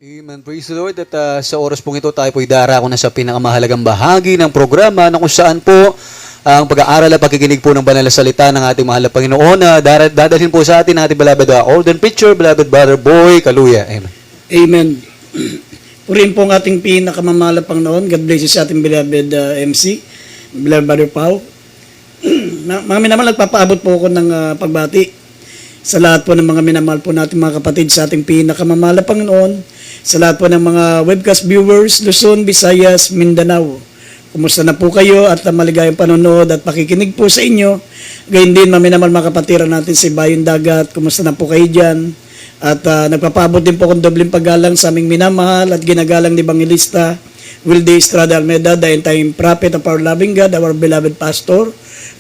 Amen. Praise the Lord. At sa oras pong ito, tayo po'y darako na sa pinakamahalagang bahagi ng programa na kung saan po ang pag-aaral at pakikinig po ng banal na salita ng ating mahal na Panginoon na dadalhin po sa atin ng ating beloved Olden Preacher, beloved Brother Boy Kaluya. Amen. Amen. Purihin po ang ating pinakamamahal na Panginoon. God bless you sa ating beloved MC, beloved Brother Pao. Mga minamahal, nagpapaabot po ako ng pagbati sa lahat po ng mga minamahal po natin mga kapatid sa ating pinakamamahal na Panginoon, sa lahat po ng mga webcast viewers, Luzon, Visayas, Mindanao. Kumusta na po kayo at maligayang panonood at pakikinig po sa inyo. Gayun din, maminamahal mga kapatiran natin sa Bayong Dagat. Kumusta na po kayo dyan? At nagpapaabot din po akong dobleng paggalang sa aming minamahal at ginagalang ni Evangelista Wilde Estrada Almeda, the entire prophet of our loving God, our beloved pastor.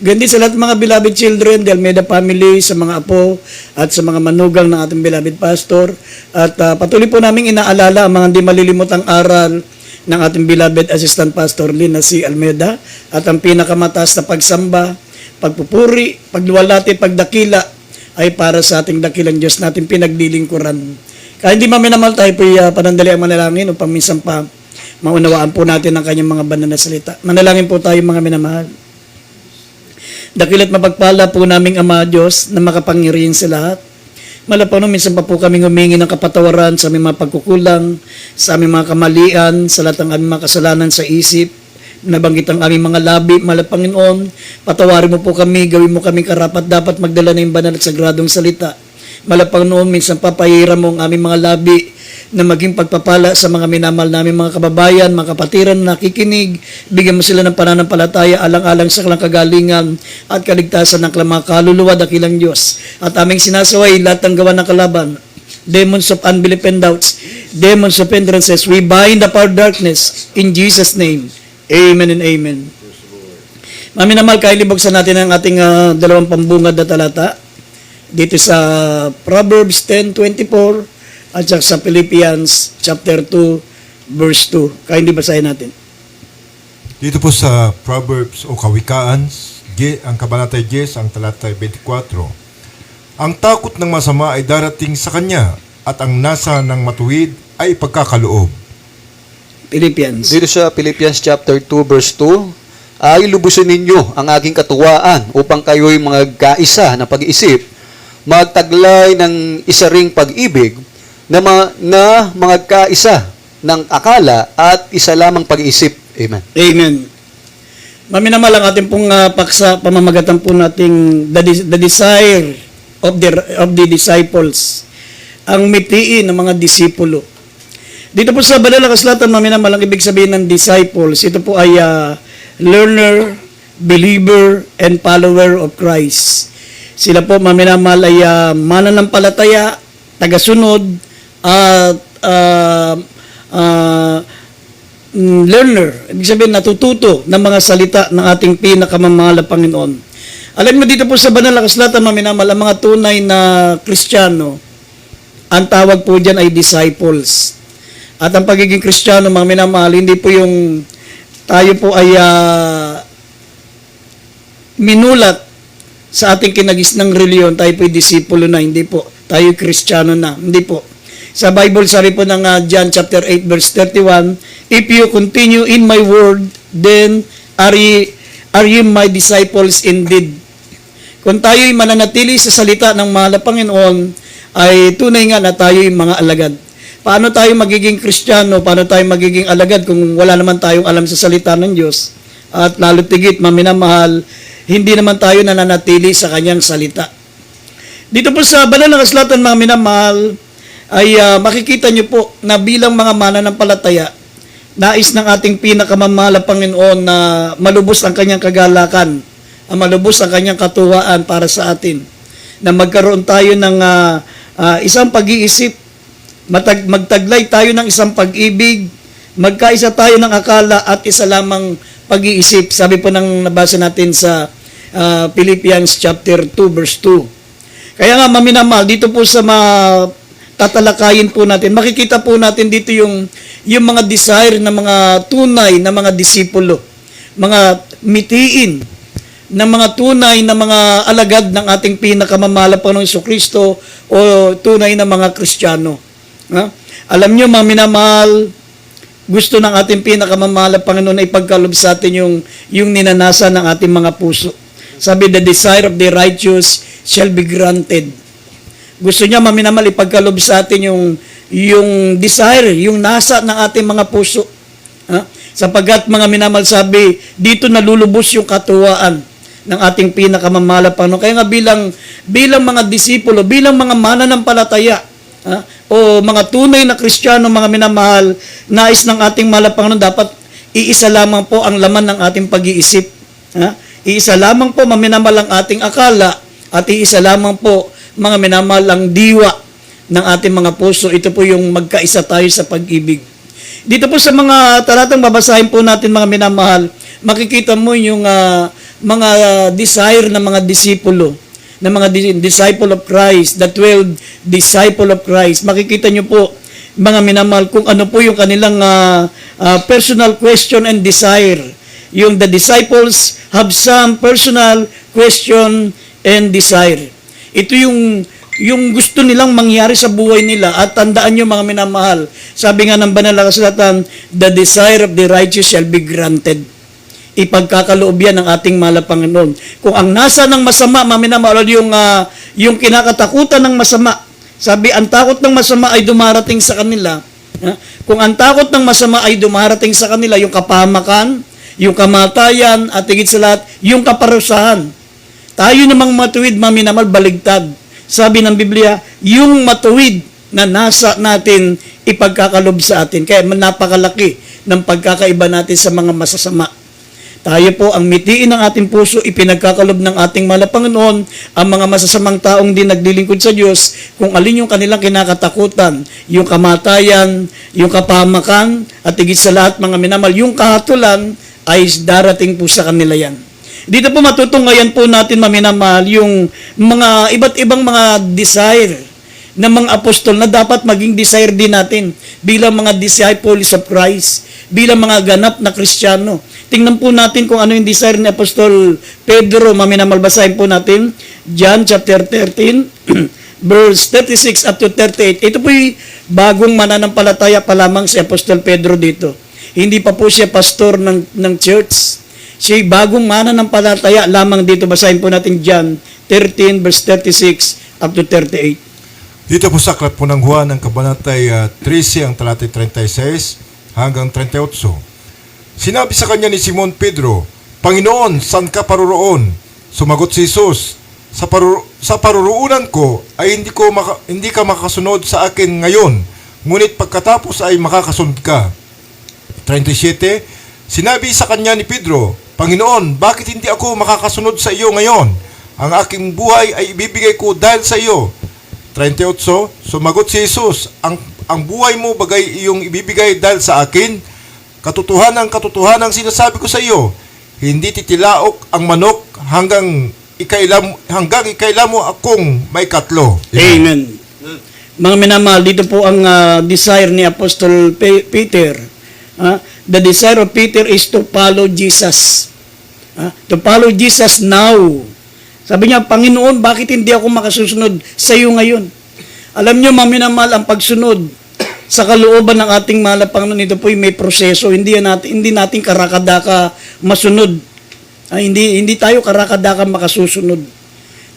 Gandi sa lahat ng mga beloved children, the Almeda family, sa mga apo, at sa mga manugang ng ating beloved pastor. At patuloy po namin inaalala ang mga hindi malilimutang aral ng ating beloved assistant pastor Lina C. Almeda at ang pinakamataas na pagsamba, pagpupuri, pagluwalhati, pagdakila ay para sa ating dakilang Diyos natin pinaglilingkuran. Kaya hindi maminamahal tayo po panandali ang manalangin upang minsan pa maunawaan po natin ang kanyang mga banal na salita. Manalangin po tayo mga minamahal. Dakila't mapagpala po naming Ama Diyos na makapangyarihan sa lahat. Malapano, minsan pa po kami humingi ng kapatawaran sa aming mga pagkukulang, sa aming mga kamalian, sa lahat ng aming mga kasalanan sa isip, nabanggit ang aming mga labi. Malapanginoon, patawarin mo po kami, gawin mo kami karapat dapat magdala ng banal at sagradong salita. Malapanginoon, minsan pa pahiram mo ang aming mga labi na maging pagpapala sa mga minamahal namin mga kababayan, mga kapatiran na nakikinig. Bigyan mo sila ng pananampalataya, alang-alang sa kanilang kagalingan at kaligtasan ng mga kaluluwa, dakilang Diyos. At aming sinasaway lahat ng gawa ng kalaban, demons of unbelief and doubts, demons of hindrances, we bind up our darkness in Jesus' name. Amen and amen. Maminamahal, kailibogsan natin ang ating dalawang pambungad na talata dito sa Proverbs 10:24 at sa Philippians chapter 2 verse 2. Kaya hindi basahin natin. Dito po sa Proverbs o Kawikaan, ang kabanata 10, ang talata 24. Ang takot ng masama ay darating sa kanya at ang nasa ng matuwid ay pagkakaloob. Philippians. Dito sa Philippians chapter 2 verse 2, ay lubusin ninyo ang aking katuwaan upang kayo'y mga kaisa na pag-iisip, magtaglay ng isa ring pag-ibig, na mga kaisa ng akala at isa lamang pag-iisip. Amen. Amen. Maminamahal ang ating pong paksa, pamamagatan po nating the desire of the disciples. Ang mitiin ng mga disipulo. Dito po sa banal na kasulatan, maminamahal ang ibig sabihin ng disciples. Ito po ay learner, believer, and follower of Christ. Sila po maminamahal ay mananampalataya, tagasunod, at learner, ibig sabihin natututo ng mga salita ng ating pinakamamahal na Panginoon. Alam mo dito po sa banal na kasulatan, maminamahal, ang mga tunay na Kristiyano, ang tawag po dyan ay disciples. At ang pagiging Kristiyano, mga minamahal, hindi po yung tayo po ay minulat sa ating kinagisnang reliyon, tayo po ay disipulo na, hindi po. Tayo Kristiyano na, hindi po. Sa Bible, sabi po ng John chapter 8 verse 31, if you continue in my word, then are you my disciples indeed. Kung tayo'y mananatili sa salita ng mahal na Panginoon, ay tunay nga na tayo'y mga alagad. Paano tayo magiging Kristiyano? Paano tayo magiging alagad kung wala naman tayong alam sa salita ng Diyos? At lalo tigit, maminamahal, hindi naman tayo nananatili sa kanyang salita. Dito po sa banal na kasulatan, mga minamahal, ay makikita nyo po na bilang mga mananampalataya, nais ng ating pinakamamahal na Panginoon na malubos ang kanyang kagalakan, malubos ang kanyang katuwaan para sa atin, na magkaroon tayo ng isang pag-iisip, magtaglay tayo ng isang pag-ibig, magkaisa tayo ng akala at isa lamang pag-iisip. Sabi po ng nabasa natin sa Philippians chapter 2 verse 2. Kaya nga maminamahal, dito po sa tatalakayin po natin, makikita po natin dito yung mga desire ng mga tunay na mga disipulo, mga mitiin ng mga tunay na mga alagad ng ating pinakamamahal na Panginoong Jesucristo o tunay na mga Kristiyano. Ha? Alam nyo, mga minamahal, gusto ng ating pinakamamahal na Panginoon na ipagkalob sa atin yung ninanasa ng ating mga puso. Sabi, the desire of the righteous shall be granted. Gusto niya, mga minamahal, ipagkalob sa atin yung desire, yung nasa ng ating mga puso. Ha? Sapagkat, mga minamahal, sabi, dito nalulubos yung katuwaan ng ating pinakamamahal na Panginoon. Kaya nga bilang mga disipulo, bilang mga mananampalataya, o mga tunay na Kristiyano, mga minamahal, nais ng ating mahal na Panginoon, dapat iisa lamang po ang laman ng ating pag-iisip. Iisa lamang po, mga minamahal, ang ating akala, at iisa lamang po, mga minamahal, ang diwa ng ating mga puso. Ito po yung magkaisa tayo sa pag-ibig. Dito po sa mga talatang babasahin po natin, mga minamahal, makikita mo yung mga desire ng mga disipulo, ng mga disciple of Christ, the 12 disciple of Christ. Makikita nyo po, mga minamahal, kung ano po yung kanilang personal question and desire. Yung the disciples have some personal question and desire. Ito yung gusto nilang mangyari sa buhay nila. At tandaan nyo, mga minamahal, sabi nga ng banal na kasulatan, the desire of the righteous shall be granted. Ipagkakaloob yan ng ating mahal na Panginoon. Kung ang nasa ng masama, maminamahal, yung kinakatakutan ng masama, sabi, ang takot ng masama ay dumarating sa kanila. Kung ang takot ng masama ay dumarating sa kanila, yung kapahamakan, yung kamatayan, at higit sa lahat, yung kaparusahan. Tayo namang matuwid, maminamahal, baligtad. Sabi ng Biblia, yung matuwid na nasa natin, ipagkakalob sa atin. Kaya napakalaki ng pagkakaiba natin sa mga masasama. Tayo po ang mitiin ng ating puso, ipinagkakalob ng ating mahal na Panginoon, ang mga masasamang taong di naglilingkod sa Diyos, kung alin yung kanilang kinakatakutan, yung kamatayan, yung kapahamakan, at higit sa lahat, mga minamahal, yung kahatulan, ay darating po sa kanila yan. Dito po matutunghayan po natin, maminamahal, yung mga iba't ibang mga desire ng mga apostol na dapat maging desire din natin bilang mga disciples of Christ, bilang mga ganap na Kristiyano. Tingnan po natin kung ano yung desire ni Apostol Pedro. Maminamahal, basahin po natin John chapter 13 verse 36 up to 38. Ito po yung bagong mananampalataya pa lamang si Apostol Pedro dito. Hindi pa po siya pastor ng church. Siya bagong mananampalataya lamang dito. Basahin po natin John 13 verse 36 up to 38. Dito po sa aklat po ng Juan, ang kabanatay 13, ang talatay 36 hanggang 38. Sinabi sa kanya ni Simon Pedro, Panginoon, saan ka paroroon? Sumagot si Jesus, sa paroroonan ko ay hindi ka makasunod sa akin ngayon, ngunit pagkatapos ay makakasunod ka. 37, sinabi sa kanya ni Pedro, Panginoon, bakit hindi ako makakasunod sa iyo ngayon? Ang aking buhay ay ibibigay ko dahil sa iyo. 38, sumagot si Jesus, ang buhay mo bagay iyong ibibigay dahil sa akin? Katotohanan sinasabi ko sa iyo, hindi titilaok ang manok hanggang ikailan mo akong may katlo. Amen. Mga minamahal, dito po ang desire ni Apostle Peter. The desire of Peter is to follow Jesus. To follow Jesus now. Sabi niya, Panginoon, bakit hindi ako makasusunod sa iyo ngayon? Alam niyo, mga minamahal, ang pagsunod sa kalooban ng ating mahal na Panginoon, ito po may proseso. Hindi natin karakadaka masunod. Hindi tayo karakadaka makasusunod.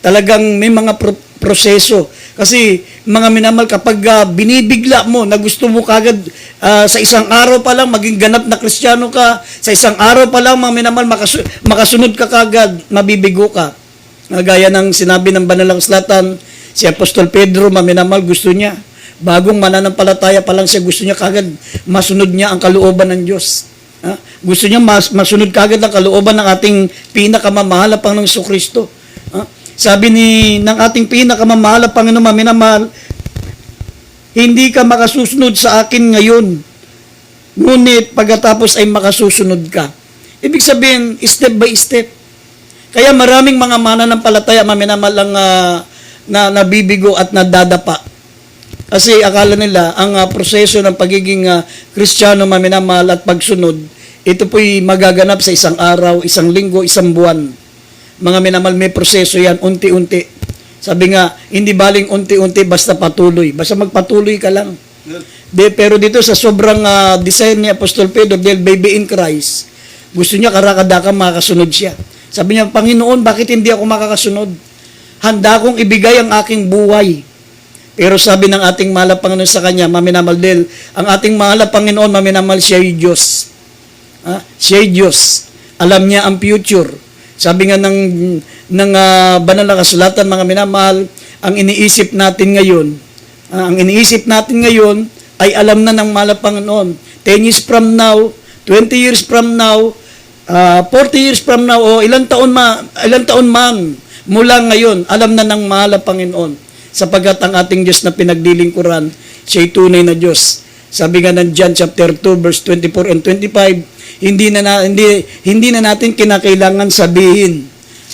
Talagang may mga proseso. Kasi mga minamahal, kapag binibigla mo na gusto mo kagad sa isang araw pa lang maging ganap na Kristiyano ka, sa isang araw pa lang mga minamahal makasunod ka kagad, mabibigo ka. Gaya ng sinabi ng Banal na Kasulatan, si Apostol Pedro, mga minamahal, gusto niya bagong mananampalataya pa lang siya, gusto niya kagad masunod niya ang kalooban ng Diyos. Gusto niya masunod kagad ang kalooban ng ating pinakamamahal na Panginoong Kristo. Sabi ng ating pinakamamahal na Panginoon, minamahal, hindi ka makasusunod sa akin ngayon, ngunit pagkatapos ay makasusunod ka. Ibig sabihin, step by step. Kaya maraming mga mananampalataya, minamahal, ang nabibigo at nadadapa. Kasi akala nila, ang proseso ng pagiging Kristiyano, maminamahal, at pagsunod, ito po'y magaganap sa isang araw, isang linggo, isang buwan. Mga minamahal, may proseso yan, unti-unti. Sabi nga, hindi baling unti-unti, basta patuloy. Basta magpatuloy ka lang. Pero dito sa sobrang desire ni Apostol Pedro, dahil baby in Christ, gusto niya karakadaka makakasunod siya. Sabi niya, Panginoon, bakit hindi ako makakasunod? Handa akong ibigay ang aking buhay. Pero sabi ng ating mahal na Panginoon sa kanya, maminamal din, ang ating mahal na Panginoon, maminamal siya ay Diyos. Siya ay Diyos. Alam niya ang future. Sabi nga ng banal na kasulatan, mga minamahal, ang iniisip natin ngayon, ay alam na ng mahal na Panginoon. 10 years from now, 20 years from now, 40 years from now, o ilang taon man, mula ngayon, alam na ng mahal na Panginoon. Sapagkat ang ating Diyos na pinaglilingkuran, siya'y tunay na Diyos. Sabi nga ng John chapter 2, verse 24 and 25, hindi na natin kinakailangan sabihin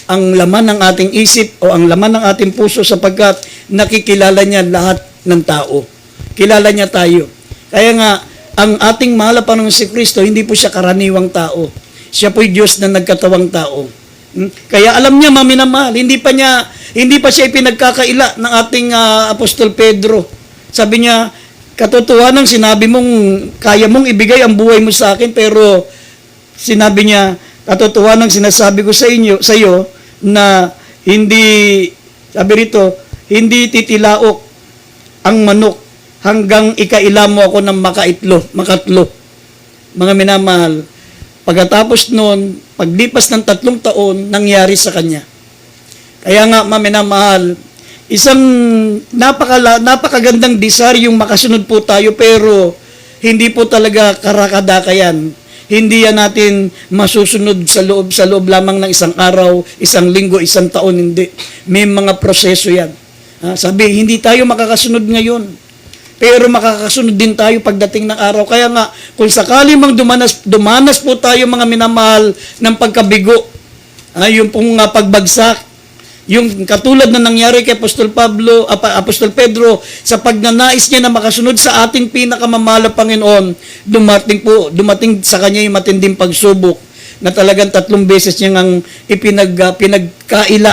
ang laman ng ating isip o ang laman ng ating puso sapagkat nakikilala niya lahat ng tao. Kilala niya tayo. Kaya nga, ang ating mahal na Panginoon si Kristo, hindi po siya karaniwang tao. Siya po'y Diyos na nagkatawang tao. Kaya alam niya, maminamahal, hindi pa siya ipinagkakaila ng ating Apostol Pedro. Sabi niya, katotohanan sinabi mong kaya mong ibigay ang buhay mo sa akin, pero sinabi niya, katotohanan sinasabi ko sa iyo na sabi rito, hindi titilaok ang manok hanggang ikaila mo ako ng makatlo. Mga minamahal, pagkatapos noon, paglipas ng 3 taon, nangyari sa kanya. Kaya nga, maminamahal, isang napakagandang desire yung makasunod po tayo, pero hindi po talaga karakadaka yan. Hindi yan natin masusunod sa loob lamang ng isang araw, isang linggo, isang taon, hindi. May mga proseso yan. Sabi, hindi tayo makakasunod ngayon. Pero makakasunod din tayo pagdating ng araw. Kaya nga, kung sakali mang dumanas po tayo mga minamahal ng pagkabigo, yung pong pagbagsak, yung katulad na nangyari kay Apostol Pedro, sa pagnanais niya na makasunod sa ating pinakamamahal na Panginoon, dumating sa kanya yung matinding pagsubok na talagang 3 beses niya ngang pinagkaila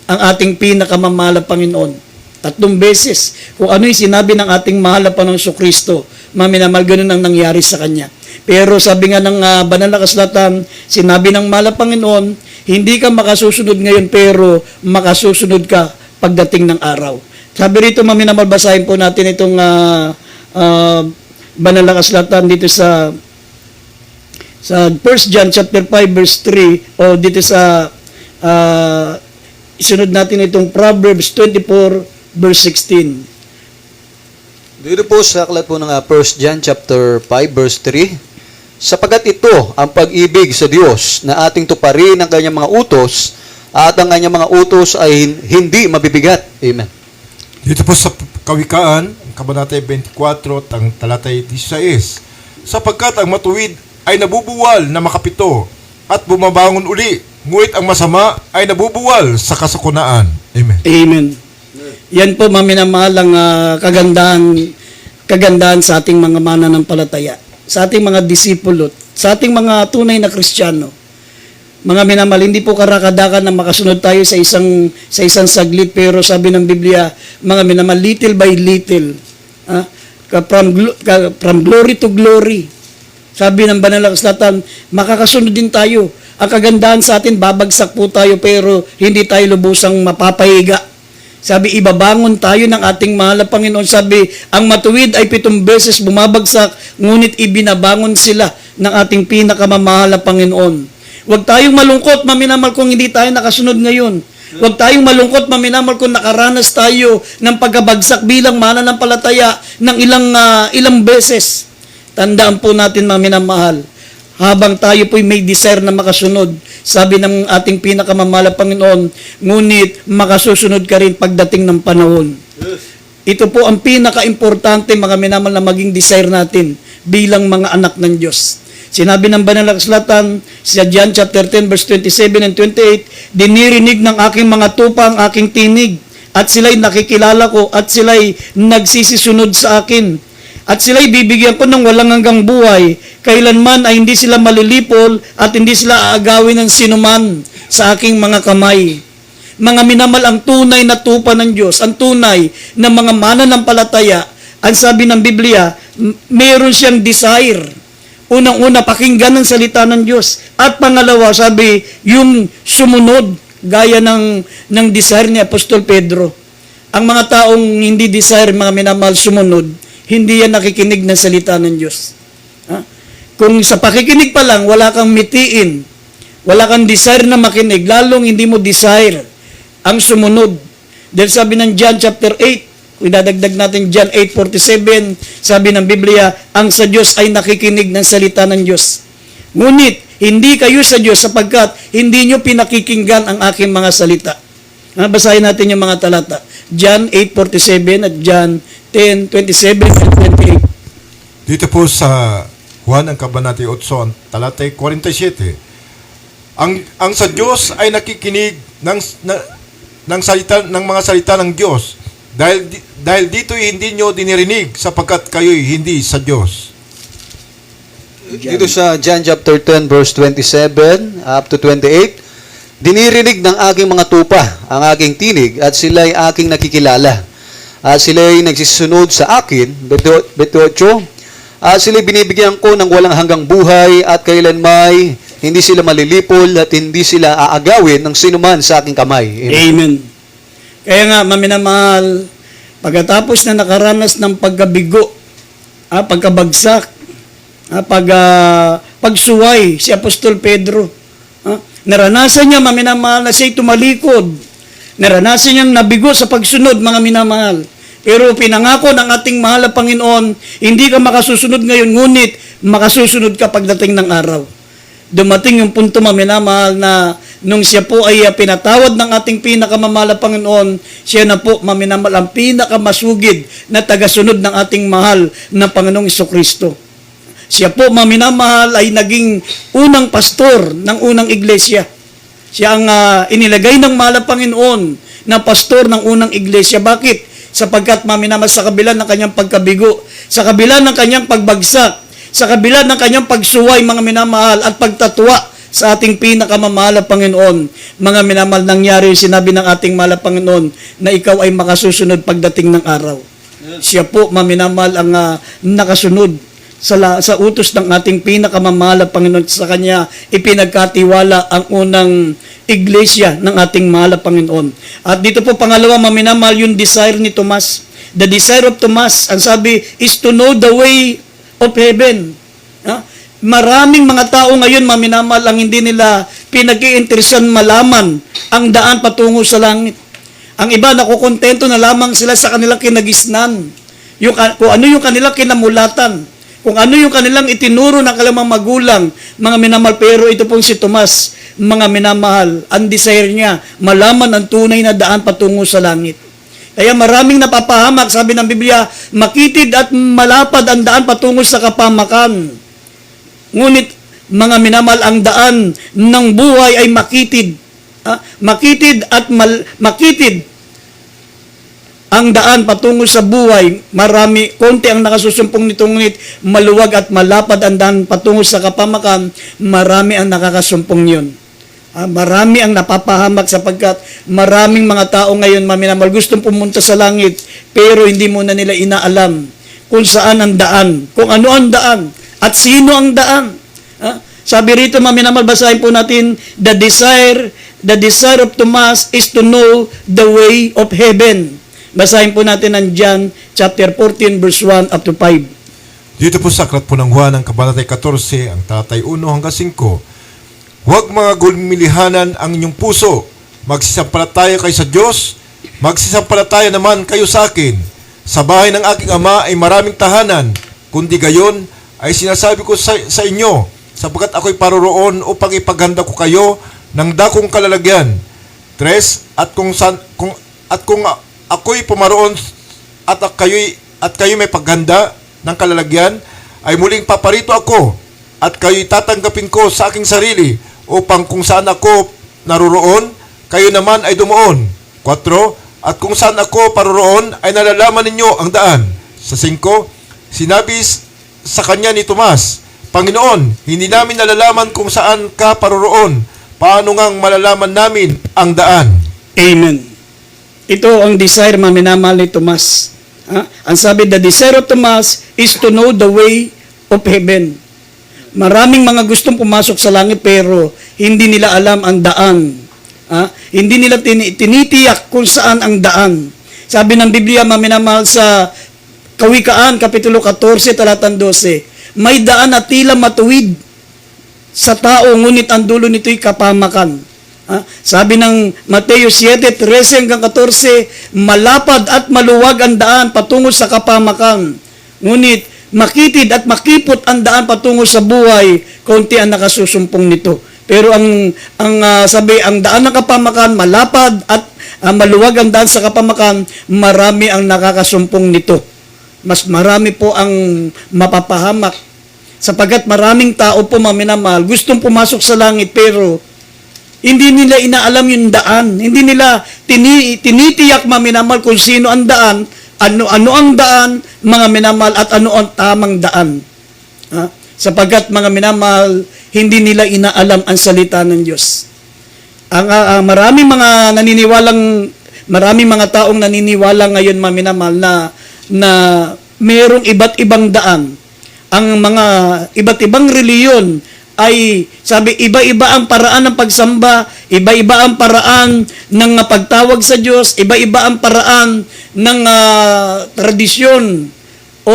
ang ating pinakamamahal na Panginoon. 3 beses. Kung ano yung sinabi ng ating mahal na Panginoon sa Kristo, maminamal, ganun ang nangyari sa kanya. Pero sabi nga ng banal na kasulatan, sinabi ng mahal na Panginoon, hindi ka makasusunod ngayon, pero makasusunod ka pagdating ng araw. Sabi rito, maminamal, basahin po natin itong banal na kasulatan dito sa 1 John chapter 5 verse 3, o dito sa isunod natin itong Proverbs 24 verse 16. Dito po sa aklat po ng 1 John chapter 5 verse 3, sapagkat ito ang pag-ibig sa Diyos na ating tuparin ang kanyang mga utos at ang kanyang mga utos ay hindi mabibigat. Amen. Dito po sa Kawikaan, Kabanata 24, ang talatay 16, sapagkat ang matuwid ay nabubuwal na makapito at bumabangon uli, ngunit ang masama ay nabubuwal sa kasakunaan. Amen. Amen. Yan po, maminamahal, ang kagandahan sa ating mga mananampalataya, sa ating mga disipulo, sa ating mga tunay na Kristiyano. Mga minamahal, hindi po karakadakan na makasunod tayo sa isang saglit, pero sabi ng Biblia, mga minamahal, little by little, from glory to glory. Sabi ng banal na kasulatan, makakasunod din tayo. Ang kagandahan sa atin, babagsak po tayo, pero hindi tayo lubusang mapapahiga. Sabi, ibabangon tayo ng ating mahal na Panginoon. Sabi, ang matuwid ay 7 beses bumabagsak, ngunit ibinabangon sila ng ating pinakamamahal na Panginoon. Huwag tayong malungkot, maminamal, kung hindi tayo nakasunod ngayon. Huwag tayong malungkot, maminamal, kung nakaranas tayo ng pagkabagsak bilang mananampalataya ng ilang beses. Tandaan po natin, maminamahal, habang tayo po'y may desire na makasunod, sabi ng ating pinakamamahal na Panginoon, ngunit makasusunod ka rin pagdating ng panahon. Ito po ang pinaka-importante, mga minamal, na maging desire natin bilang mga anak ng Diyos. Sinabi ng banal na kasulatan sa John chapter 10 verse 27 and 28, dinirinig ng aking mga tupa ang aking tinig, at sila'y nakikilala ko, at sila'y nagsisisunod sa akin. At sila'y bibigyan ko ng walang hanggang buhay, kailanman ay hindi sila malilipol at hindi sila aagawin ng sinuman sa aking mga kamay. Mga minamal, ang tunay na tupa ng Diyos, ang tunay na mga mananampalataya ang sabi ng Biblia, meron siyang desire. Unang-una, pakinggan ang salita ng Diyos. At pangalawa, sabi, yung sumunod, gaya ng desire ni Apostol Pedro. Ang mga taong hindi desire, mga minamahal, sumunod, hindi yan nakikinig ng salita ng Diyos. Ha? Kung sa pakikinig pa lang, wala kang mitiin, wala kang desire na makinig, lalong hindi mo desire ang sumunod. Dahil sabi ng John chapter 8, kung idadagdag natin John 8:47, sabi ng Biblia, ang sa Diyos ay nakikinig ng salita ng Diyos. Ngunit, hindi kayo sa Diyos sapagkat hindi nyo pinakikinggan ang aking mga salita. Basahin natin yung mga talata. John 8:47 at John 10:27 and 28. Dito po sa Juan ang kabanata 8, ang talatay 47. Ang sa Diyos ay nakikinig ng salita ng mga salita ng Diyos. Dahil dito hindi nyo dinirinig sapagkat kayo'y hindi sa Diyos. Dito sa John chapter 10 verse 27 up to 28, dinirinig ng aking mga tupa ang aking tinig at sila'y aking nakikilala. At sila'y nagsisunod sa akin, 28, at sila'y binibigyan ko ng walang hanggang buhay at kailanmay hindi sila malilipol at hindi sila aagawin ng sinuman sa aking kamay. Amen. Kaya nga, maminamahal, pagkatapos na nakaranas ng pagkabigo, pagkabagsak, pagsuway si Apostol Pedro, naranasan niya, maminamahal, na siya'y tumalikod. Naranasan niyang nabigo sa pagsunod, mga minamahal. Pero pinangako ng ating mahal na Panginoon, hindi ka makasusunod ngayon, ngunit makasusunod ka pagdating ng araw. Dumating yung punto, maminamahal, na nung siya po ay pinatawad ng ating pinakamamahal na Panginoon, siya na po, maminamahal, ang pinakamasugid na tagasunod ng ating mahal na Panginoong Jesucristo. Siya po, maminamahal, ay naging unang pastor ng unang iglesia. Siya ang inilagay ng mahal na Panginoon na pastor ng unang iglesia. Bakit? Sapagkat maminamahal, sa kabila ng kanyang pagkabigo, sa kabila ng kanyang pagbagsak, sa kabila ng kanyang pagsuway, mga minamahal, at pagtatwa sa ating pinakamamahal na Panginoon, mga minamahal, nangyari yung sinabi ng ating mahal na Panginoon na ikaw ay makasusunod pagdating ng araw. Siya po, maminamahal, ang nakasunod sa utos ng ating pinakamamahal na Panginoon. Sa Kanya ipinagkatiwala ang unang iglesia ng ating mahal na Panginoon. At dito po, pangalawa, maminamahal, yung desire ni Tomas. The desire of Tomas, ang sabi, is to know the way of heaven. Maraming mga tao ngayon, maminamahal, ang hindi nila pinag-iinteresan malaman ang daan patungo sa langit. Ang iba, nakukontento na lamang sila sa kanilang kinagisnan. Kung ano yung kanilang kinamulatan, kung ano yung kanilang itinuro ng kalamang magulang, mga minamahal. Pero ito pong si Tomas, mga minamahal, ang desire niya, malaman ang tunay na daan patungo sa langit. Kaya maraming napapahamak, sabi ng Biblia, makitid at malapad ang daan patungo sa kapamakan. Ngunit, mga minamahal, ang daan ng buhay ay makitid. Makitid at makitid ang daan patungo sa buhay. Konti ang nakasusumpong nito, ngunit maluwag at malapad ang daan patungo sa kapamakan, marami ang nakakasumpong yun. Marami ang napapahamak sapagkat maraming mga tao ngayon, maminamahal, gustong pumunta sa langit, pero hindi muna nila inaalam kung saan ang daan, kung ano ang daan, at sino ang daan. Sabi rito, maminamahal, basahin po natin, the desire of Tomas is to know the way of heaven. Basahin po natin ang John chapter 14 verse 1 up to 5. Dito po sa aklat po ng Juan, ang kabanata 14, ang talatay 1 hanggang 5. Huwag mga gulmilihanan ang inyong puso. Magsisampalataya kayo sa Diyos, magsisampalataya naman kayo sa akin. Sa bahay ng aking ama ay maraming tahanan. Kundi gayon ay sinasabi ko sa inyo, sapagkat ako'y paroroon upang ipaghanda ko kayo ng dakong kalalagyan. 3, at kung ako'y pumaroon at kayo'y may paghanda ng kalalagyan, ay muling paparito ako at kayo'y tatanggapin ko sa aking sarili, upang kung saan ako naroroon, kayo naman ay dumoon. 4, at kung saan ako paroroon, ay nalalaman ninyo ang daan. Sa 5, sinabi sa kanya ni Tomas, Panginoon, hindi namin nalalaman kung saan ka paroroon. Paano ngang malalaman namin ang daan? Amen. Ito ang desire, maminamahal, ni Tomas. Ang sabi, the desire of Thomas is to know the way of heaven. Maraming mga gustong pumasok sa langit pero hindi nila alam ang daan. Hindi nila tinitiyak kung saan ang daan. Sabi ng Biblia, maminamahal sa Kawikaan, Kapitulo 14, talatang 12, may daan na tila matuwid sa tao, ngunit ang dulo nito'y kapamakan. Sabi ng Mateo 7:13 hanggang 14, malapad at maluwag ang daan patungo sa kapamakan. Ngunit makitid at makipot ang daan patungo sa buhay, kaunti ang nakasusumpong nito. Pero sabi, ang daan ng kapamakan, malapad at maluwag ang daan sa kapamakan, marami ang nakakasumpong nito. Mas marami po ang mapapahamak. Sapagkat maraming tao po, maminamahal, gustong pumasok sa langit, pero hindi nila inaalam yung daan. Hindi nila tinitiyak, maminamahal, kung sino ang daan, ano ang daan, mga minamahal, at ano ang tamang daan. Sapagkat, mga minamahal, hindi nila inaalam ang salita ng Diyos. Maraming mga taong naniniwala ngayon, mga minamahal, na mayroong iba't ibang daan. Ang mga iba't ibang reliyon ay, sabi, iba-iba ang paraan ng pagsamba, iba-iba ang paraan ng pagtawag sa Diyos, iba-iba ang paraan ng tradisyon o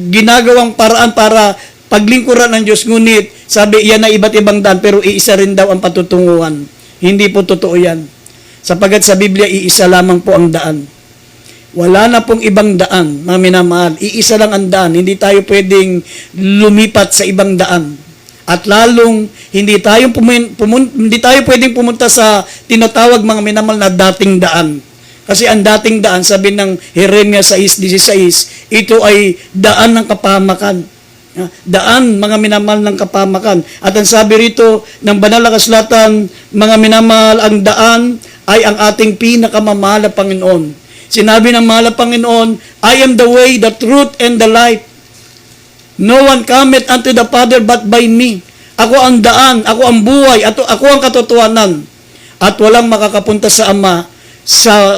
ginagawang paraan para paglingkuran ng Diyos. Ngunit, sabi, yan ay iba't ibang daan, pero iisa rin daw ang patutunguhan. Hindi po totoo yan. Sapagat sa Biblia, iisa lamang po ang daan. Wala na pong ibang daan, mga minamahal. Iisa lang ang daan. Hindi tayo pwedeng lumipat sa ibang daan. At lalong hindi tayo pwedeng pumunta sa tinatawag, mga minamahal, na dating daan. Kasi ang dating daan, sabi ng Jeremias 6:16, ito ay daan ng kapahamakan. Daan, mga minamahal, ng kapahamakan. At ang sabi rito ng banal na kasulatan, mga minamahal, ang daan ay ang ating pinakamamahal na Panginoon. Sinabi ng mahal na Panginoon, I am the way, the truth, and the life. No one cometh unto the Father but by me. Ako ang daan, ako ang buhay, at ako ang katotohanan. At walang makakapunta sa Ama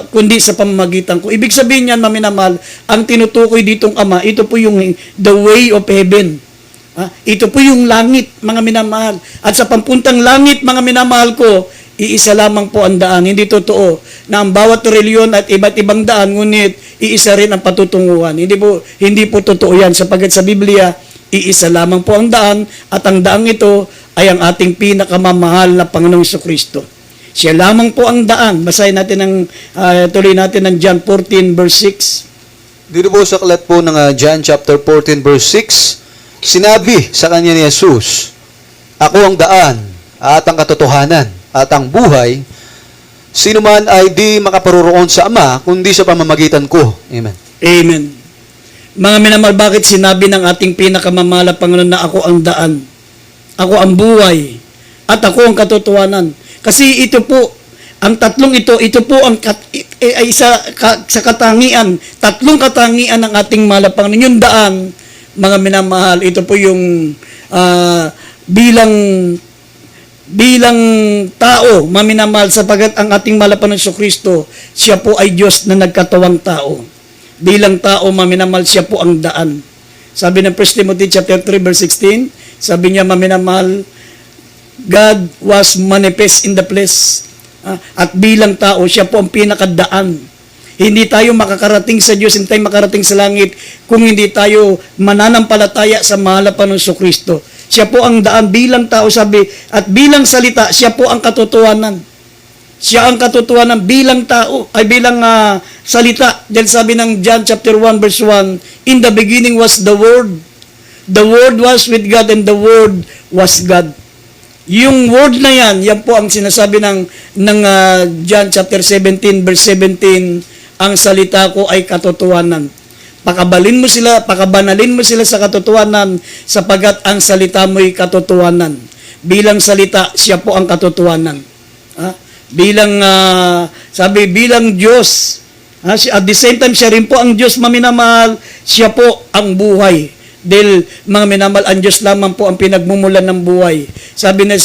kundi sa pamamagitan ko. Ibig sabihin niyan, maminamahal, ang tinutukoy ditong Ama, ito po yung the way of heaven. Ito po yung langit, mga minamahal. At sa pampuntang langit, mga minamahal ko, iisa lamang po ang daan. Hindi totoo na ang bawat reliyon at iba't ibang daan, ngunit iisa rin ang patutunguhan. Hindi po totoo yan, sapagkat sa Biblia, iisa lamang po ang daan, at ang daang ito ay ang ating pinakamamahal na Panginoong Jesucristo. Siya lamang po ang daan. Basahin natin tuloy natin ng John 14 verse 6. Dito po sa aklat po ng John chapter 14 verse 6, sinabi sa kanya ni Jesus, ako ang daan at ang katotohanan at ang buhay, sino man ay di makaparoroon sa Ama, kundi sa pamamagitan ko. Amen. Amen. Mga minamahal, bakit sinabi ng ating pinakamamahal na Panginoon na ako ang daan, ako ang buhay, at ako ang katotohanan? Kasi ito po, ang tatlong ito po ang ay sa katangian, tatlong katangian ng ating mahal na Panginoon. Yung daan, mga minamahal, ito po yung bilang tao, maminamahal, sapagat ang ating mahal na Panginoon Jesucristo, siya po ay Diyos na nagkatawang tao. Bilang tao, maminamahal, siya po ang daan. Sabi ng 1 Timothy chapter 3 verse 16, sabi niya, maminamahal, God was manifest in the flesh. At bilang tao, siya po ang pinakadaan. Hindi tayo makakarating sa Diyos, hindi tayo makarating sa langit kung hindi tayo mananampalataya sa mahal na Panginoong Jesucristo. Siya po ang daan bilang tao, sabi, at bilang salita, siya po ang katotohanan. Siya ang katotohanan bilang tao, ay bilang salita. Dahil sabi ng John chapter 1 verse 1, in the beginning was the Word. The Word was with God and the Word was God. Yung word na yan po ang sinasabi ng John chapter 17 verse 17, ang salita ko ay katotohanan. Pakabanalin mo sila sa katotohanan, sapagat ang salita mo ay katotohanan. Bilang salita, siya po ang katotohanan. Bilang Diyos. At the same time, siya rin po ang Diyos, maminamahal, siya po ang buhay. Dahil, mga minamahal, ang Diyos lamang po ang pinagmumulan ng buhay. Sabi niya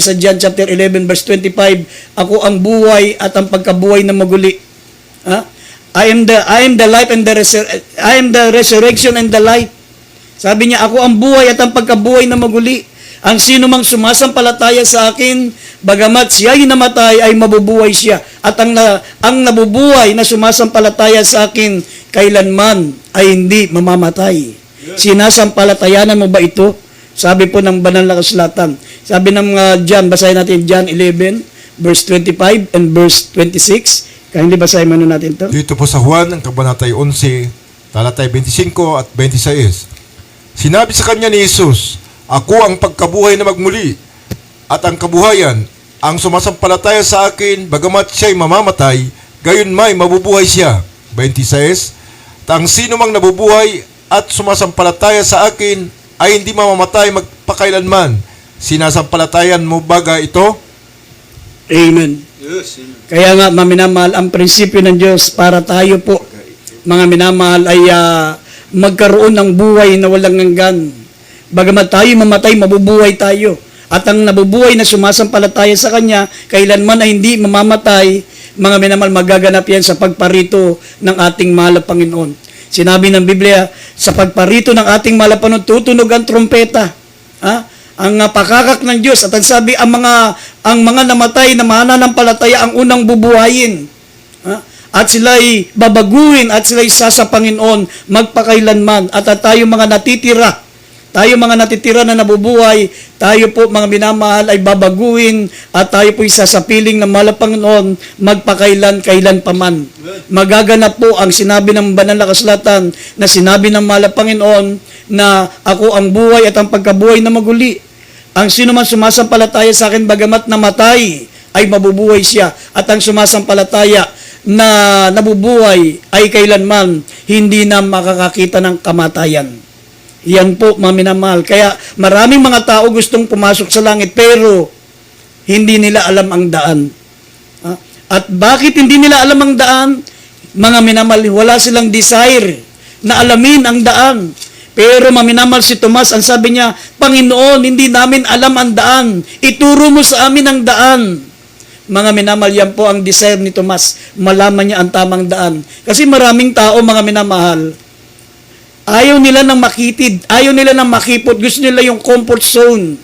sa John chapter 11 verse 25, ako ang buhay at ang pagkabuhay na maguli. I am the life and I am the resurrection and the life. Sabi niya, ako ang buhay at ang pagkabuhay na maguli. Ang sino mang sumasampalataya sa akin, bagamat siya'y namatay, ay mabubuhay siya. At ang nabubuhay na sumasampalataya sa akin, kailanman ay hindi mamamatay. Sinasampalatayanan mo ba ito? Sabi po ng banal na kasulatan. Sabi ng John, basahin natin John 11, verse 25 and verse 26. Kaya hindi basahin muna natin to. Dito po sa Juan, ang kabanatay 11, talatay 25 at 26. Sinabi sa kanya ni Jesus, ako ang pagkabuhay na magmuli, at ang kabuhayan, ang sumasampalataya sa akin, bagamat siya'y mamamatay, gayon may mabubuhay siya. 26. Ang sino mang nabubuhay at sumasampalataya sa akin, ay hindi mamamatay magpakailanman. Sinasampalatayan mo baga ito? Amen. Kaya nga, maminamahal, ang prinsipyo ng Diyos para tayo po, mga minamahal, ay magkaroon ng buhay na walang hanggan. Bagamat tayo mamatay, mabubuhay tayo. At ang nabubuhay na sumasampalataya sa Kanya, kailanman ay hindi mamamatay, mga minamahal, magaganap yan sa pagparito ng ating mahal na Panginoon. Sinabi ng Biblia, sa pagparito ng ating mahal na Panginoon, tutunog ang trompeta. Ang pakakak ng Diyos. At ang sabi, ang mga namatay na mananampalataya ang unang bubuhayin. At sila'y babaguhin at sila'y sa Panginoon magpakailanman. At tayo mga natitira na nabubuhay, tayo po mga minamahal ay babaguhin at tayo po isasapiling ng mahal na Panginoon magpakailan paman. Magaganap po ang sinabi ng banal na kasulatan na sinabi ng mahal na Panginoon na ako ang buhay at ang pagkabuhay na maguli. Ang sino man sumasampalataya sa akin bagamat namatay ay mabubuhay siya, at ang sumasampalataya na nabubuhay ay kailanman hindi na makakakita ng kamatayan. Yan po, mga minamahal. Kaya maraming mga tao gustong pumasok sa langit pero hindi nila alam ang daan. At bakit hindi nila alam ang daan? Mga minamahal, wala silang desire na alamin ang daan. Pero maminamahal si Tomas, ang sabi niya, Panginoon, hindi namin alam ang daan. Ituro mo sa amin ang daan. Mga minamahal, yan po ang desire ni Tomas. Malaman niya ang tamang daan. Kasi maraming tao, mga minamahal, ayaw nila ng makitid, ayaw nila ng makipot, gusto nila yung comfort zone.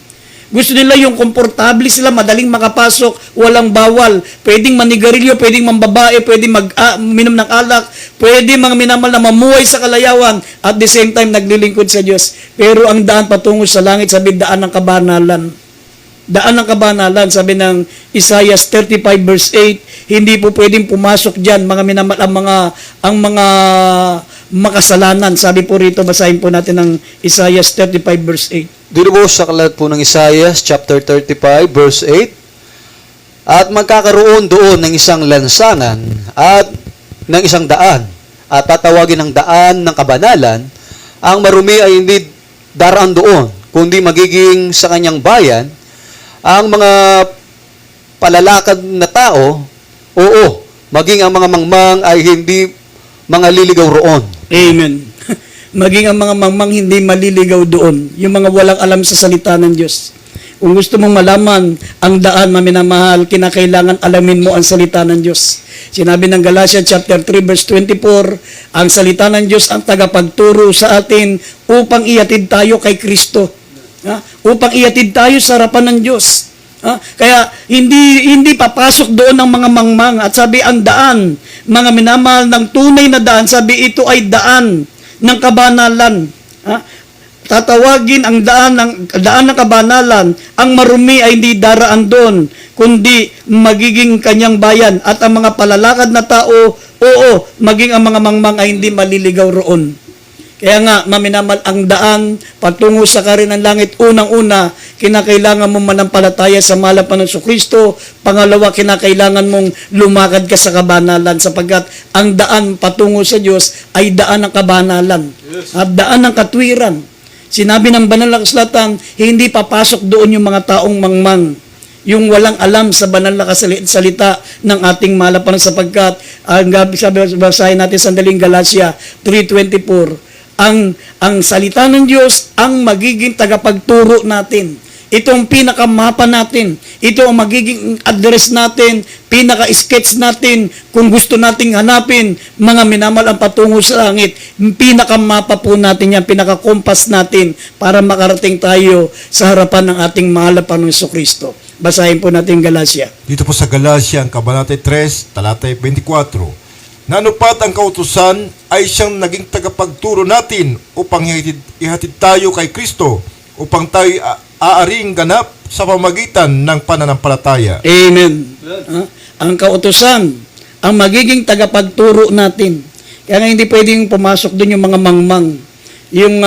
Gusto nila yung komportable sila, madaling makapasok, walang bawal. Pwedeng manigarilyo, pwedeng mambabae, pwedeng minom ng alak, pwede mga minamal na mamuhay sa kalayawan, at the same time naglilingkod sa Diyos. Pero ang daan patungo sa langit, sabi daan ng kabanalan. Daan ng kabanalan, sabi ng Isaiah 35 verse 8, hindi po pwedeng pumasok diyan mga minamal ang mga makasalanan. Sabi po rito, basahin po natin ng Isaiah 35 verse 8. Dito po sa kalat po ng Isaiah chapter 35 verse 8, at magkakaroon doon ng isang lansangan at ng isang daan, at tatawagin ng daan ng kabanalan. Ang marumi ay hindi daraan doon, kundi magiging sa kanyang bayan. Ang mga palalakad na tao, oo, maging ang mga mangmang ay hindi mga liligaw roon. Amen. Maging ang mga mangmang hindi maliligaw doon, yung mga walang alam sa salita ng Diyos. Kung gusto mong malaman ang daan, maminamahal, kinakailangan alamin mo ang salita ng Diyos. Sinabi ng Galatia chapter 3 verse 24, ang salita ng Diyos ang tagapagturo sa atin upang iatid tayo kay Kristo. Upang iatid tayo sa harapan ng Diyos. Kaya hindi papasok doon ng mga mangmang. At sabi ang daan, mga minamahal, ng tunay na daan, sabi ito ay daan ng kabanalan. Tatawagin ang daan ng kabanalan, ang marumi ay hindi daraan doon, kundi magiging kanyang bayan. At ang mga palalakad na tao, oo, maging ang mga mangmang ay hindi maliligaw roon. Kaya nga, maminamal, ang daan patungo sa karinang langit, unang-una, kinakailangan mong manampalataya sa mahal na Panginoon Kristo. Pangalawa, kinakailangan mong lumakad ka sa kabanalan, sapagkat ang daan patungo sa Diyos ay daan ng kabanalan. At daan ng katwiran. Sinabi ng banal na kasulatan, hindi papasok doon yung mga taong mangmang, yung walang alam sa banal na salita ng ating mahal na Panginoon, sapagkat ang basahin natin sandaling Galatia 3:24, ang salita ng Diyos ang magiging tagapagturo natin. Itong pinakamapa natin. Ito ang magiging address natin, pinaka-sketch natin, kung gusto nating hanapin, mga minamal ang patungo sa langit. Pinakamapa po natin yan, pinaka-compass natin para makarating tayo sa harapan ng ating mahal na Panginoong Kristo. Basahin po natin Galacia. Dito po sa Galacia, ang Kabanata 3, talata 24. Nanupat ang kautusan ay siyang naging tagapagturo natin upang ihatid tayo kay Kristo, upang tayo aaring ganap sa pamagitan ng pananampalataya. Amen. Ang kautusan, ang magiging tagapagturo natin. Kaya nga hindi pwedeng pumasok doon yung mga mangmang. Yung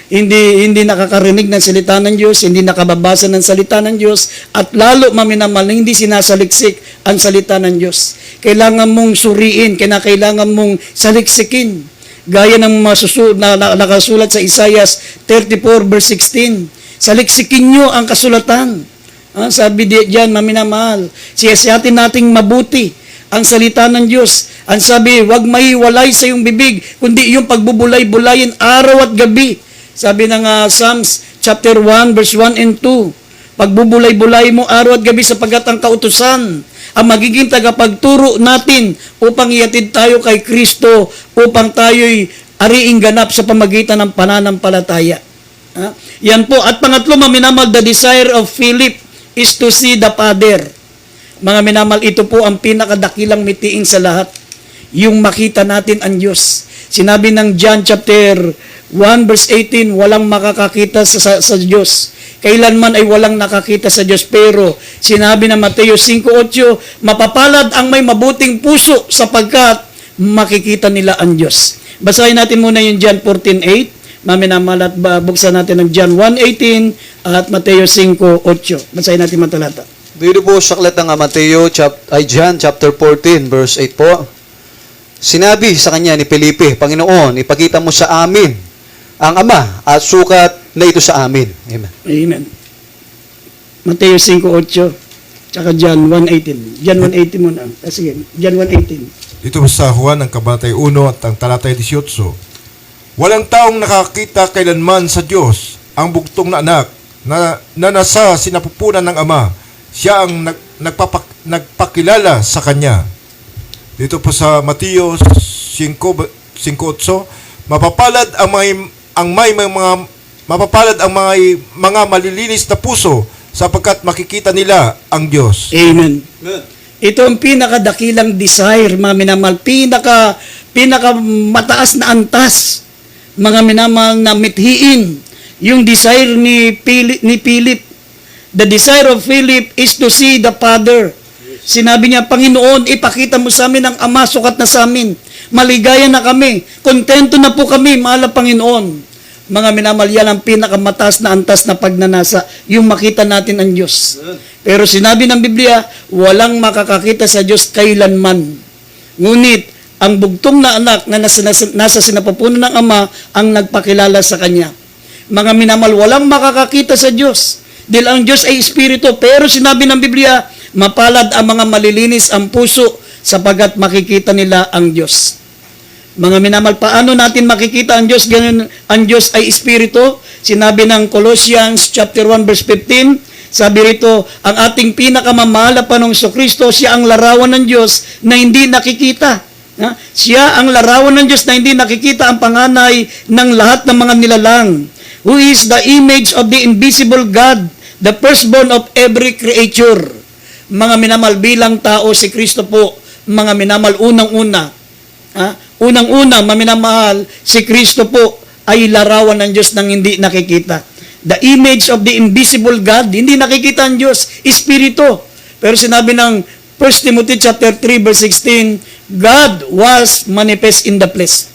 hindi nakakarinig ng salita ng Diyos, hindi nakababasa ng salita ng Diyos, at lalo maminamal na hindi sinasaliksik ang salita ng Diyos. Kailangan mong suriin, kailangan mong saliksikin. Gaya ng nakasulat sa Isaias 34 verse 16. Saliksikin nyo ang kasulatan. Sabi diyan, maminamahal, siyasiyatin nating mabuti ang salita ng Diyos. Ang sabi, huwag mahiwalay sa iyong bibig, kundi yung pagbubulay-bulayin araw at gabi. Sabi ng Psalms chapter 1 verse 1 and 2. Pagbubulay-bulay mo araw at gabi sapagkat ang kautusan ang magiging tagapagturo natin upang ihatid tayo kay Kristo, upang tayo'y ariing ganap sa pamagitan ng pananampalataya. Yan po. At pangatlo, maminamal, the desire of Philip is to see the Father. Mga minamal, ito po ang pinakadakilang mitiing sa lahat. Yung makita natin ang Diyos. Sinabi ng John chapter 1 verse 18, walang makakakita sa Diyos. Kailanman ay walang nakakita sa Diyos. Pero sinabi ng Mateo 5:8, mapapalad ang may mabuting puso sapagkat makikita nila ang Diyos. Basahin natin muna yung John 14:8. Maminamal, at buksan natin ng John 1:18 at Mateo 5:8. Basahin natin matalata. Dito po sa aklat ng John chapter 14 verse 8 po. Sinabi sa kanya ni Felipe, Panginoon, ipakita mo sa amin ang Ama at sukat na ito sa amin. Amen. Amen. Mateo 5:8 tsaka John 1:18. John 1:18 muna. Sige, John 1:18. Dito po sa Juan, ang Kabanata 1 at ang talata 18. Walang taong nakakita kailanman sa Diyos, ang bugtong na anak na nasa sinapupunan ng Ama. Siya ang nagpakilala sa Kanya. Dito po sa Mateo 5:8, mapapalad ang mga malilinis na puso sapagkat makikita nila ang Diyos. Amen. Ito ang pinakadakilang desire, mga minamal, pinakamataas na antas, mga minamal, na mithiin yung desire ni Philip. The desire of Philip is to see the Father. Sinabi niya, Panginoon, ipakita mo sa amin ang Ama, sukat na sa amin. Maligaya na kami. Kontento na po kami, mahal na Panginoon. Mga minamal, yan ang pinakamataas na antas na pagnanasa, yung makita natin ang Diyos. Pero sinabi ng Biblia, walang makakakita sa Diyos kailanman. Ngunit, ang bugtong na anak na nasa sinapupunan ng Ama ang nagpakilala sa Kanya. Mga minamal, walang makakakita sa Diyos. Dahil ang Diyos ay Espiritu. Pero sinabi ng Biblia, mapalad ang mga malilinis ang puso sapagkat makikita nila ang Diyos. Mga minamal, paano natin makikita ang Diyos? Ganun, ang Diyos ay Espiritu. Sinabi ng Colossians chapter 1 verse 15, sabi rito, ang ating pinakamamahal na Panginoong Kristo, siya ang larawan ng Diyos na hindi nakikita. Siya ang larawan ng Diyos na hindi nakikita, ang panganay ng lahat ng mga nilalang, who is the image of the invisible God, the firstborn of every creature. Mga minamal, bilang tao si Kristo po, mga minamal, unang-una, maminamahal, si Kristo po ay larawan ng Diyos nang hindi nakikita. The image of the invisible God, hindi nakikita ang Diyos, Espiritu. Pero sinabi ng 1 Timothy chapter 3 verse 16, God was manifest in the flesh.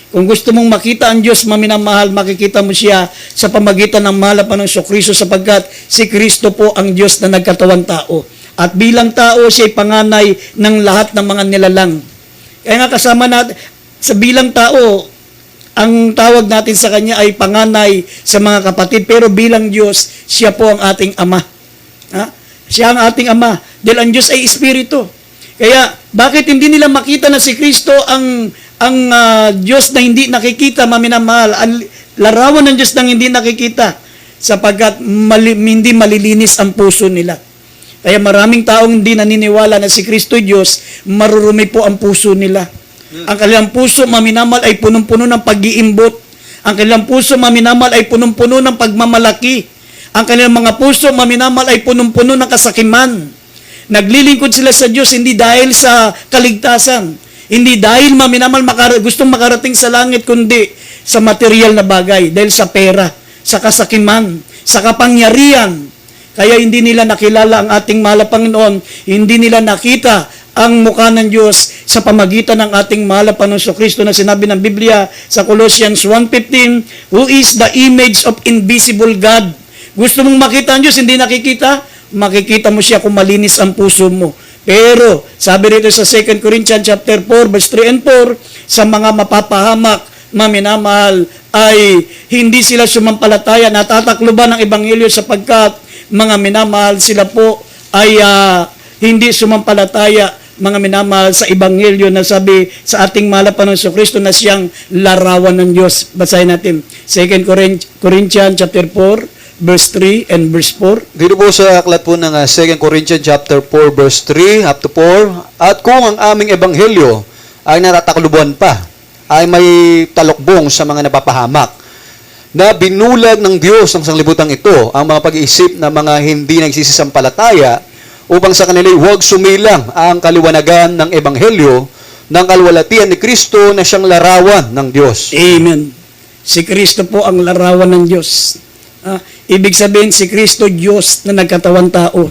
Kung gusto mong makita ang Diyos, maminamahal, makikita mo siya sa pamagitan ng mahal na Panginoong Kristo sapagkat si Kristo po ang Diyos na nagkatawang tao. At bilang tao, siya ay panganay ng lahat ng mga nilalang. Kaya nga kasama natin, sa bilang tao, ang tawag natin sa Kanya ay panganay sa mga kapatid. Pero bilang Diyos, siya po ang ating Ama. Siya ang ating Ama. Dahil ang Diyos ay Espiritu. Kaya, bakit hindi nila makita na si Kristo ang Diyos na hindi nakikita, maminamahal, ang larawan ng Diyos na hindi nakikita? sapagkat hindi malilinis ang puso nila. Kaya maraming taong hindi naniniwala na si Kristo Diyos, marurumi po ang puso nila. Ang kanilang puso, maminamal, ay punong-puno ng pag-iimbot. Ang kanilang puso, maminamal, ay punong-puno ng pagmamalaki. Ang kanilang mga puso, maminamal, ay punong-puno ng kasakiman. Naglilingkod sila sa Diyos hindi dahil sa kaligtasan, hindi dahil maminamal gustong makarating sa langit, kundi sa material na bagay, dahil sa pera, sa kasakiman, sa kapangyarihan. Kaya hindi nila nakilala ang ating mahal na Panginoon, hindi nila nakita ang mukha ng Diyos sa pamagitan ng ating mahal na Panginoon Kristo na sinabi ng Biblia sa Colossians 1:15, who is the image of invisible God. Gusto mong makita ang Diyos, hindi nakikita? Makikita mo siya kung malinis ang puso mo. Pero, sabi rito sa 2 Corinthians chapter 4, verse 3 and 4, sa mga mapapahamak, maminamahal, ay hindi sila sumampalataya, natatakloban ng Ebanghelyo sapagkat mga minamahal, sila po ay hindi sumampalataya, mga minamahal, sa Ebanghelyo na sabi sa ating mahal na Panginoon Kristo na siyang larawan ng Diyos. Basahin natin, 2 Corinthians chapter 4, verse 3 and verse 4. Dito po sa aklat po ng 2 Corinthians chapter 4 verse 3 up to 4, at kung ang aming ebanghelyo ay natatakluban pa, ay may talokbong sa mga napapahamak, na binulag ng Diyos ng sanglibutan ito ang mga pag-iisip ng mga hindi nagsisisampalataya upang sa kanila huwag sumilang ang kaliwanagan ng ebanghelyo ng kalwalatian ni Kristo na siyang larawan ng Diyos. Amen. Si Kristo po ang larawan ng Diyos. Ibig sabihin, si Kristo Diyos na nagkatawan tao.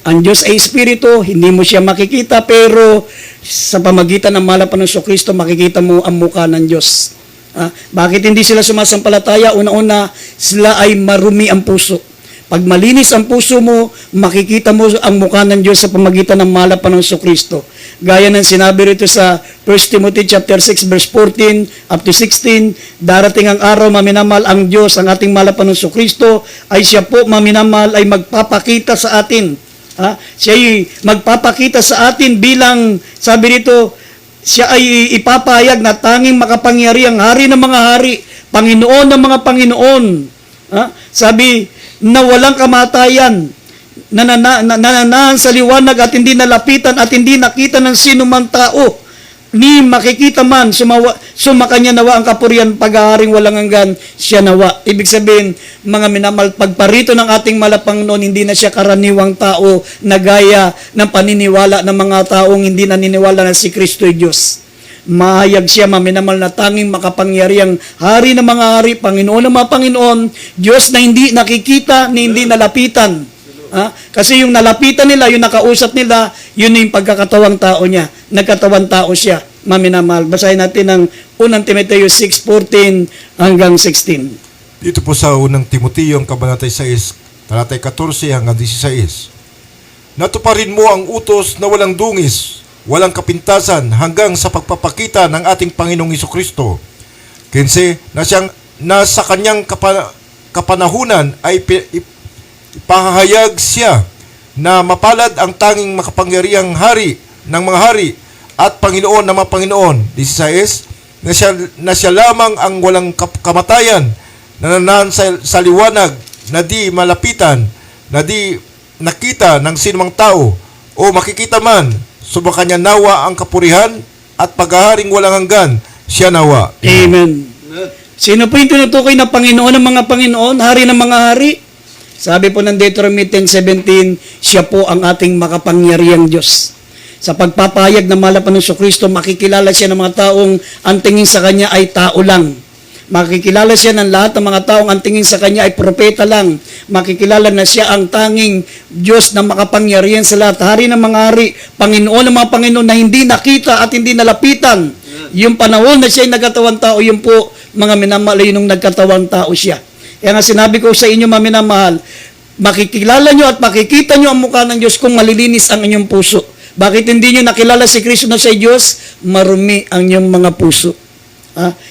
Ang Diyos ay Espiritu, hindi mo siya makikita, pero sa pamagitan ng mahal na Panginoon Kristo, makikita mo ang mukha ng Diyos. Bakit hindi sila sumasampalataya? Una-una, sila ay marumi ang puso. Pag malinis ang puso mo, makikita mo ang mukha ng Diyos sa pamagitan ng mahal na Panginoon Kristo. Gaya ng sinabi rito sa 1 Timothy chapter 6 verse 14 up to 16, darating ang araw, maminamal, ang Diyos, ang ating mahal na Panginoon Kristo, ay siya po, maminamal, ay magpapakita sa atin. Siya ay magpapakita sa atin bilang, sabi rito, siya ay ipapahayag na tanging makapangyarihang hari ng mga hari, Panginoon ng mga Panginoon. Sabi na walang kamatayan, nananahan sa liwanag at hindi nalapitan at hindi nakita ng sino man tao, ni makikita man, sumakanya nawa ang kapurihan, pag-aaring walang hanggan, siya nawa. Ibig sabihin, mga minamahal, pagparito ng ating mahal na Panginoon, hindi na siya karaniwang tao na gaya ng paniniwala ng mga taong hindi naniniwala na si Kristo ay Diyos. Mahayag siya, maminamal, na tanging makapangyarihang hari ng mga hari, Panginoon ng mga Panginoon, Diyos na hindi nakikita, ni hindi nalapitan. Kasi yung nalapitan nila, yung nakausap nila, yun yung pagkakatawang tao niya. Nagkatawang tao siya, maminamahal. Basahin natin ang 1 Timoteo 6:14 hanggang 16. Dito po sa unang Timoteo, ang kabanata 6, talatay 14 hanggang 16. Natuparin mo ang utos na walang dungis, walang kapintasan, hanggang sa pagpapakita ng ating Panginoong Hesukristo. 15, na sa kanyang kapanahunan ay ipahahayag siya na mapalad ang tanging makapangyarihang hari ng mga hari at Panginoon ng mga Panginoon. 16, na siya lamang ang walang kamatayan, na nananahan sa liwanag, na di malapitan, na di nakita ng sinumang tao o makikita man, subaka niya nawa ang kapurihan at paghaharing walang hanggan, siya nawa. Amen. Sino po yung tinutukoy na Panginoon ng mga Panginoon, hari ng mga hari? Sabi po ng Deuteronomy 10:17, siya po ang ating makapangyarihang Diyos. Sa pagpapahayag ng mahal na Panginoon Kristo, makikilala siya ng mga taong ang tingin sa Kanya ay tao lang. Makikilala siya ng lahat ng mga taong ang tingin sa Kanya ay propeta lang. Makikilala na siya ang tanging Diyos na makapangyarihan sa lahat. Hari ng mga hari, Panginoon ng mga Panginoon na hindi nakita at hindi nalapitan. Yung panahon na siya ay nagkatawang tao, yun po, mga minamahal, nung nagkatawang tao siya. Kaya nga sinabi ko sa inyo, mga minamahal, makikilala nyo at makikita nyo ang mukha ng Diyos kung malilinis ang inyong puso. Bakit hindi nyo nakilala si Kristo na sa Diyos? Marumi ang inyong mga puso.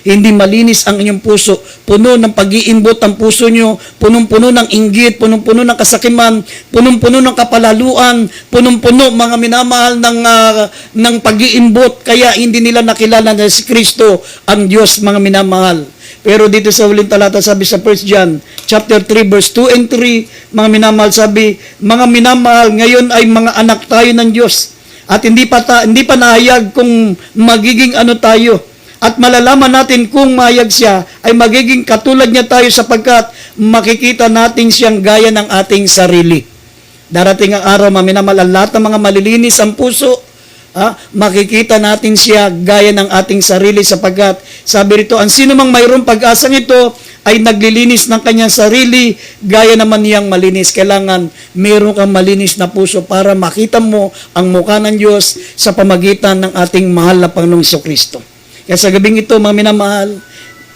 Hindi malinis ang inyong puso. Puno ng pag-iimbot ang puso nyo, punong-puno ng inggit, punong-puno ng kasakiman, punong-puno ng kapalaluan, punong-puno, mga minamahal, ng pag-iimbot. Kaya hindi nila nakilala na si Kristo ang Diyos, mga minamahal. Pero dito sa huling talata, sabi sa 1 John chapter 3 verse 2 and 3, mga minamahal, sabi, mga minamahal, ngayon ay mga anak tayo ng Diyos. At hindi pa nahayag kung magiging ano tayo. At malalaman natin kung mahayag siya, ay magiging katulad niya tayo sapagkat makikita natin siyang gaya ng ating sarili. Darating ang araw, mga minamahal, lahat ng mga malilinis ang puso, makikita natin siya gaya ng ating sarili sapagkat sabi rito, ang sino mang mayroong pag-asang ito ay naglilinis ng kanyang sarili gaya naman niyang malinis. Kailangan mayroon kang malinis na puso para makita mo ang mukha ng Diyos sa pamagitan ng ating mahal na Panginoong Jesucristo. Kaya sa gabing ito, mga minamahal,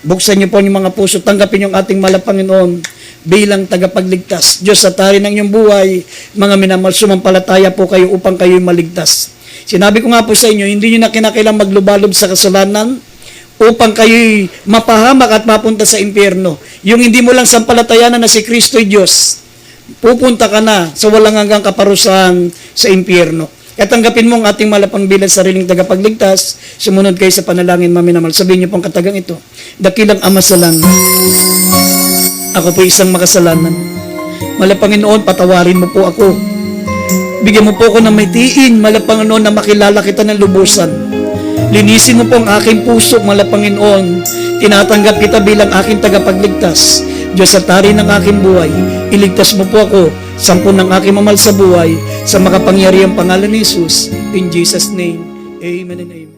buksan niyo po yung mga puso, tanggapin yung ating mahal na Panginoon bilang tagapagligtas. Diyos, sa tari ng iyong buhay, mga minamahal, sumampalataya po kayo upang kayo'y maligtas. Sinabi ko nga po sa inyo, hindi nyo na kinakailang maglubalob sa kasalanan upang kayo'y mapahamak at mapunta sa impyerno. Yung hindi mo lang sampalatayanan na si Kristo'y Diyos, pupunta ka na sa walang hanggang kaparusahan sa impyerno. Kaya tanggapin mo ang ating malapang bilang sariling tagapagligtas, sumunod kayo sa panalangin, maminamal. Sabihin niyo pong katagang ito, dakilang Ama sa langit, ako po isang makasalanan. Malapanginoon, patawarin mo po ako. Bigyan mo po ako ng may tiin, Malapanginoon, na makilala kita ng lubusan. Linisin mo po ang aking puso, Malapanginoon. Tinatanggap kita bilang aking tagapagligtas. Diyos, sa tari ng aking buhay, iligtas mo po ako, sampun ng aking mamahal sa buhay, sa makapangyarihang pangalan ni Jesus. In Jesus' name, amen and amen.